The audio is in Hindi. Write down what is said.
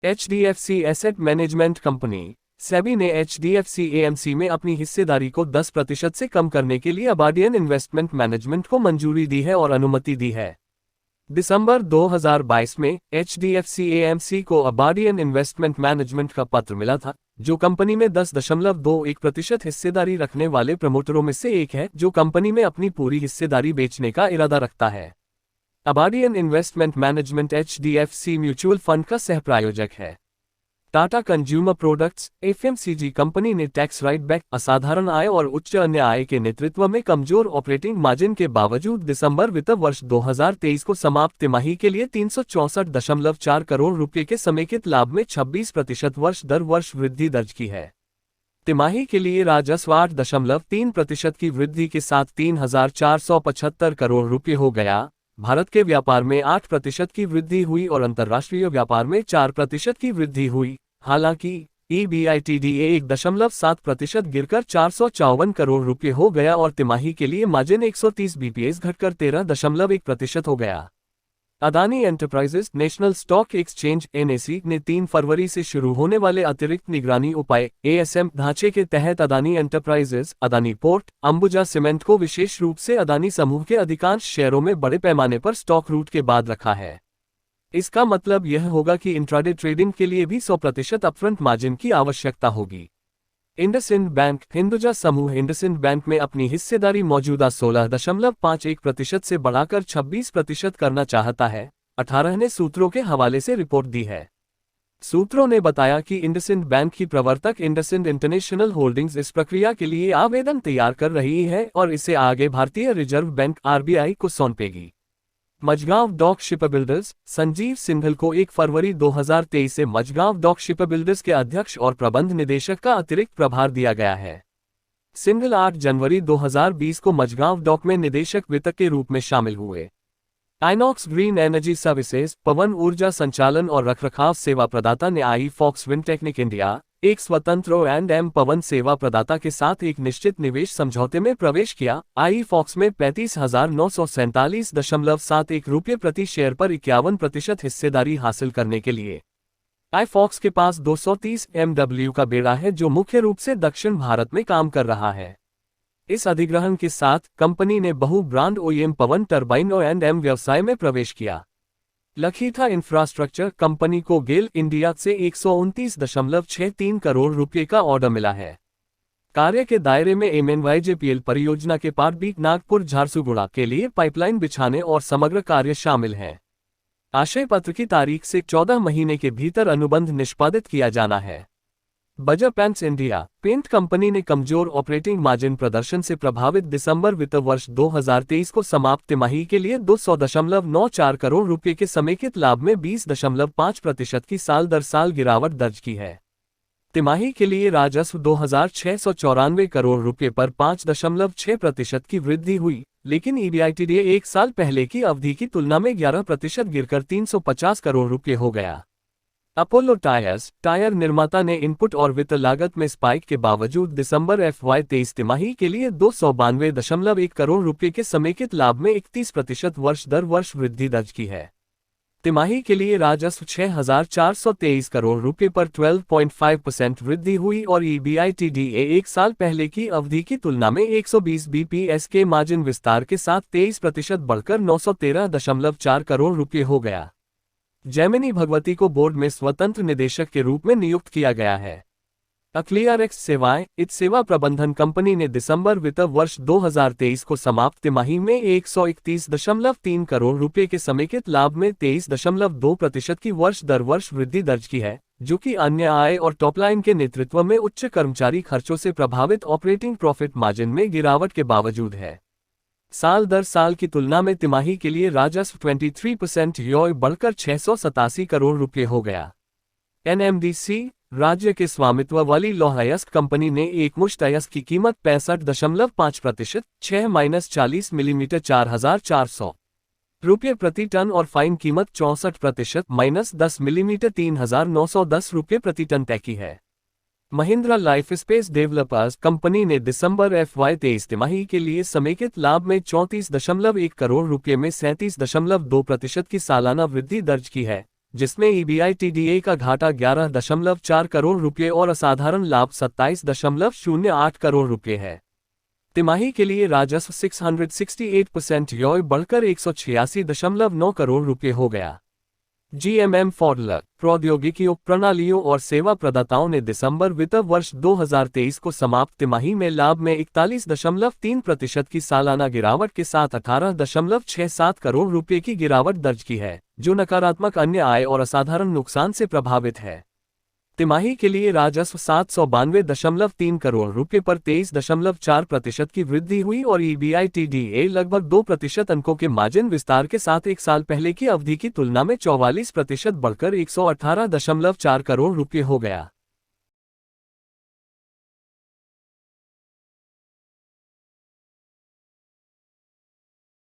HDFC asset management company SEBI ने HDFC AMC में अपनी हिस्सेदारी को 10% से कम करने के लिए अबाडियन इन्वेस्टमेंट मैनेजमेंट को मंजूरी दी है और अनुमति दी है। दिसंबर 2022 में HDFC AMC को अबाडियन इन्वेस्टमेंट मैनेजमेंट का पत्र मिला था, जो कंपनी में 10.21% हिस्सेदारी रखने वाले प्रमोटरों में से एक है, जो कंपनी में अपनी पूरी हिस्सेदारी बेचने का इरादा रखता है। Aberdeen investment management HDFC mutual fund का सहप्रायोजक है। Tata consumer products FMCG company ने टैक्स राइट बैक, असाधारण आय और उच्च अन्य आय के नेतृत्व में कमजोर ऑपरेटिंग मार्जिन के बावजूद दिसंबर वित्त वर्ष 2023 को समाप्त तिमाही के लिए 364.4 करोड़ रुपये के समेकित लाभ में 26% वर्ष दर वर्ष वृद्धि दर्ज की है। तिमाही के लिए राजस्व 8.3% की वृद्धि के साथ 3,475 करोड़ रुपये हो गया। भारत के व्यापार में 8% की वृद्धि हुई और अंतर्राष्ट्रीय व्यापार में 4% की वृद्धि हुई। हालांकि EBITDA 1.7% गिरकर 454 करोड़ रुपये हो गया और तिमाही के लिए मार्जिन 130 bps घटकर 13.1% हो गया। Adani enterprises national stock exchange NSE ने 3 फरवरी से शुरू होने वाले अतिरिक्त निगरानी उपाय ASM ढांचे के तहत Adani enterprises, Adani port, Ambuja cement को विशेष रूप से अदानी समूह के अधिकांश शेयरों में बड़े पैमाने पर स्टॉक रूट के बाद रखा है। इसका मतलब यह होगा कि इंट्राडे ट्रेडिंग के लिए भी 100% अपफ्रंट मार्जिन की आवश्यकता होगी। इंडसइंड बैंक हिंदुजा समूह इंडसइंड बैंक में अपनी हिस्सेदारी मौजूदा 16.51% से बढ़ाकर 26% करना चाहता है, 18 ने सूत्रों के हवाले से रिपोर्ट दी है। सूत्रों ने बताया कि इंडसइंड बैंक की प्रवर्तक इंडसइंड इंटरनेशनल होल्डिंग्स इस प्रक्रिया के लिए आवेदन तैयार कर रही है और इसे आगे भारतीय रिजर्व बैंक RBI को सौंपेगी। मझगांव डॉक शिपबिल्डर्स संजीव सिंघल को 1 फरवरी 2023 से मझगांव डॉक शिपबिल्डर्स के अध्यक्ष और प्रबंध निदेशक का अतिरिक्त प्रभार दिया गया है। सिंघल 8 जनवरी 2020 को मझगांव डॉक में निदेशक वित्त के रूप में शामिल हुए। आइनॉक्स ग्रीन एनर्जी सर्विसेज पवन ऊर्जा संचालन और रखरखाव सेवा प्रदाता ने iFox विंडटेक्निक इंडिया, एक स्वतंत्र O&M पवन सेवा प्रदाता के साथ एक निश्चित निवेश समझौते में प्रवेश किया। iFox में 35,947.71 रुपये प्रति शेयर पर 51% हिस्सेदारी हासिल करने के लिए iFox के पास 230 MW का बेड़ा है, जो मुख्य रूप से दक्षिण भारत में काम कर रहा है। इस अधिग्रहण के साथ कंपनी ने बहु ब्रांड OEM पवन टरबाइन O&M व्यवसाय में प्रवेश किया। लखीथा इंफ्रास्ट्रक्चर कंपनी को गेल इंडिया से 129.63 करोड़ रुपये का ऑर्डर मिला है। कार्य के दायरे में MNYJPL परियोजना के पार्ट बी नागपुर झारसुगुड़ा के लिए पाइपलाइन बिछाने और समग्र कार्य शामिल हैं। आशय पत्र की तारीख से 14 महीने के भीतर अनुबंध निष्पादित किया जाना है। Bajaj paints India paint company ने कमजोर ऑपरेटिंग मार्जिन प्रदर्शन से प्रभावित दिसंबर वित्त वर्ष 2023 को समाप्त तिमाही के लिए 200.94 करोड़ रुपये के समेकित लाभ में 20.5% की साल दर साल गिरावट दर्ज की है। तिमाही के लिए राजस्व 2,694 करोड़ रुपये पर 5.6% की वृद्धि हुई, लेकिन EBITDA एक साल पहले की अवधि की तुलना में 11% गिरकर 350 करोड़ रुपये हो गया। अपोलो टायर्स टायर निर्माता ने इनपुट और वित्त लागत में स्पाइक के बावजूद दिसंबर FY23 तिमाही के लिए 292.1 करोड़ रुपये के समेकित लाभ में 31% वर्ष दर वर्ष वृद्धि दर्ज की है। तिमाही के लिए राजस्व 6,423 करोड़ रुपये पर 12.5% वृद्धि हुई और EBITDA एक साल पहले की अवधि की तुलना में 120 bps के मार्जिन विस्तार के साथ 23% बढ़कर 913.4 करोड़ रुपये हो गया। जैमिनी भगवती को बोर्ड में स्वतंत्र निदेशक के रूप में नियुक्त किया गया है। क्लियरेक्स सेवाएं इस सेवा प्रबंधन कंपनी ने दिसंबर वित्त वर्ष 2023 को समाप्त तिमाही में 131.3 करोड़ रुपये के समेकित लाभ में 23.2% की वर्ष दर वर्ष वृद्धि दर्ज की है, जो कि अन्य आय और टॉपलाइन के नेतृत्व में उच्च कर्मचारी खर्चों से प्रभावित ऑपरेटिंग प्रॉफिट मार्जिन में गिरावट के बावजूद है। साल दर साल की तुलना में तिमाही के लिए राजस्व 23% बढ़कर 687 करोड़ रुपये हो गया। NMDC राज्य के स्वामित्व वाली लौह अयस्क कंपनी ने एक मुश्त अयस्क की कीमत 65.5%, 6-40 मिलीमीटर 4,400 रुपये प्रति टन और फाइन कीमत 64%, -10 मिलीमीटर 3,910 रुपये प्रति टन तय की है। Mahindra life space developers company ने दिसंबर FY23 तिमाही के लिए समेकित लाभ में 34.1 करोड़ रुपये में 37.2% की सालाना वृद्धि दर्ज की है, जिसमें EBITDA का घाटा 11.4 करोड़ रुपये और असाधारण लाभ 27.08 करोड़ रुपये है। तिमाही के लिए राजस्व 668% योय बढ़कर 186.9 करोड़ रुपये हो गया। GMM Pfaudler प्रौद्योगिकी प्रणालियों और सेवा प्रदाताओं ने दिसंबर वित्त वर्ष 2023 को समाप्त तिमाही में लाभ में 41.3% की सालाना गिरावट के साथ 18.67 करोड़ रुपये की गिरावट दर्ज की है, जो नकारात्मक अन्य आय और असाधारण नुकसान से प्रभावित है। तिमाही के लिए राजस्व 792.3 करोड़ रुपये पर 23.4% की वृद्धि हुई और EBITDA लगभग 2% अंकों के मार्जिन विस्तार के साथ एक साल पहले की अवधि की तुलना में 44% बढ़कर 118.4 करोड़ रुपये हो गया।